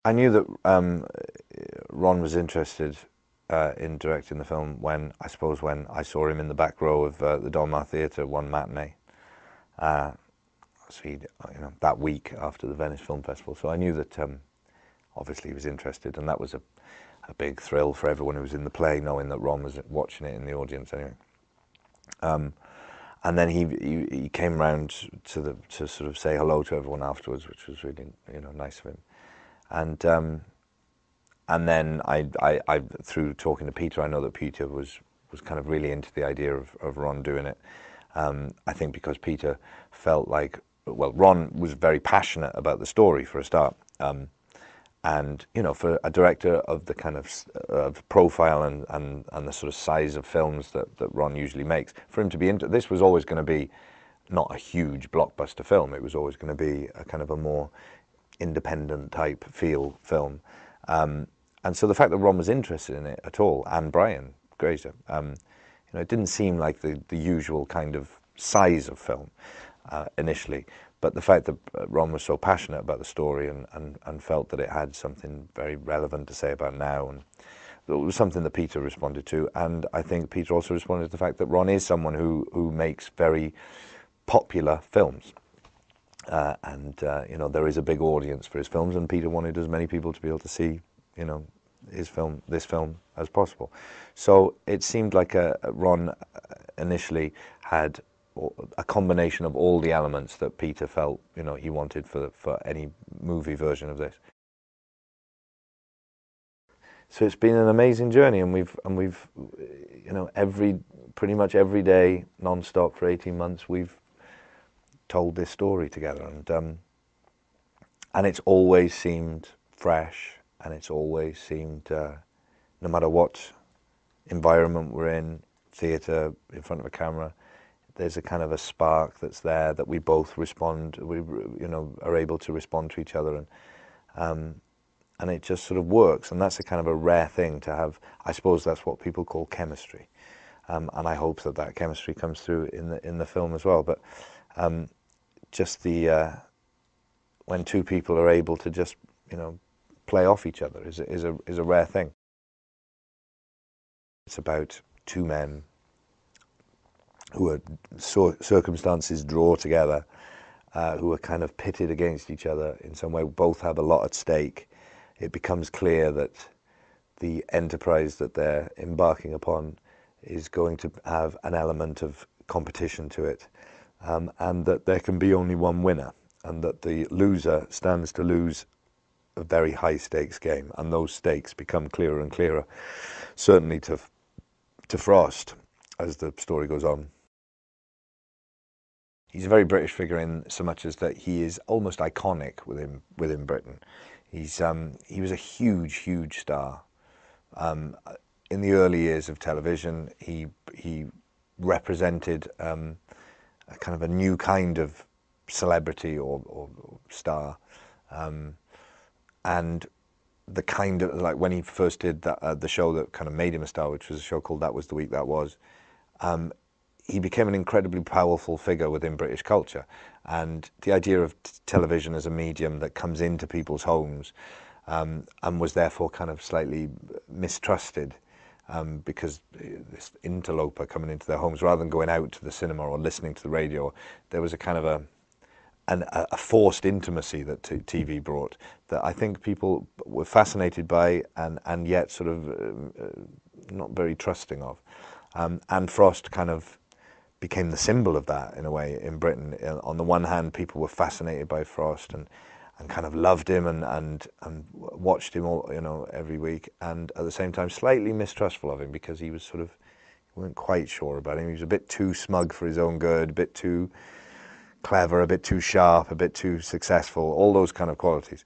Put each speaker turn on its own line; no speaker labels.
I knew that Ron was interested in directing the film when, I suppose, when I saw him in the back row of the Donmar Theatre one matinee. So he, that week after the Venice Film Festival. So I knew that obviously he was interested, and that was a big thrill for everyone who was in the play, knowing that Ron was watching it in the audience anyway. And then he came round to sort of say hello to everyone afterwards, which was really nice of him. And then I through talking to Peter, I know that Peter was kind of really into the idea of Ron doing it. I think because Peter felt like, well, Ron was very passionate about the story for a start. And for a director of the kind of profile and the sort of size of films that Ron usually makes, for him to be into this was always going to be not a huge blockbuster film. It was always going to be a kind of a more independent type feel film. And so the fact that Ron was interested in it at all, and Brian Grazer, it didn't seem like the usual kind of size of film initially. But the fact that Ron was so passionate about the story and felt that it had something very relevant to say about now, and it was something that Peter responded to. And I think Peter also responded to the fact that Ron is someone who makes very popular films. There is a big audience for his films, and Peter wanted as many people to be able to see, this film as possible. So it seemed like Ron initially had a combination of all the elements that Peter felt he wanted for any movie version of this. So it's been an amazing journey, and we've pretty much every day non-stop for 18 months we've told this story together, and it's always seemed fresh, and it's always seemed no matter what environment we're in, theatre, in front of a camera, there's a kind of a spark that's there that we both respond, we are able to respond to each other, and it just sort of works, and that's a kind of a rare thing to have. I suppose that's what people call chemistry, and I hope that chemistry comes through in the film as well. But just when two people are able to just play off each other is a rare thing. It's about two men who are circumstances draw together, who are kind of pitted against each other in some way. Both have a lot at stake. It becomes clear that the enterprise that they're embarking upon is going to have an element of competition to it, and that there can be only one winner, and that the loser stands to lose a very high stakes game, and those stakes become clearer and clearer, certainly to Frost as the story goes on. He's a very British figure in so much as that he is almost iconic within Britain. He was a huge star. In the early years of television, he represented a kind of a new kind of celebrity or star, and the kind of, like, when he first did that, the show that kind of made him a star, which was a show called That Was the Week That Was, he became an incredibly powerful figure within British culture. And the idea of television as a medium that comes into people's homes, and was therefore kind of slightly mistrusted, because this interloper coming into their homes, rather than going out to the cinema or listening to the radio, there was a kind of a forced intimacy that TV brought that I think people were fascinated by, and yet sort of not very trusting of. And Frost kind of became the symbol of that in a way in Britain. On the one hand, people were fascinated by Frost and kind of loved him and watched him all every week, and at the same time slightly mistrustful of him because he was sort of, weren't quite sure about him. He was a bit too smug for his own good, a bit too clever, a bit too sharp, a bit too successful, all those kind of qualities.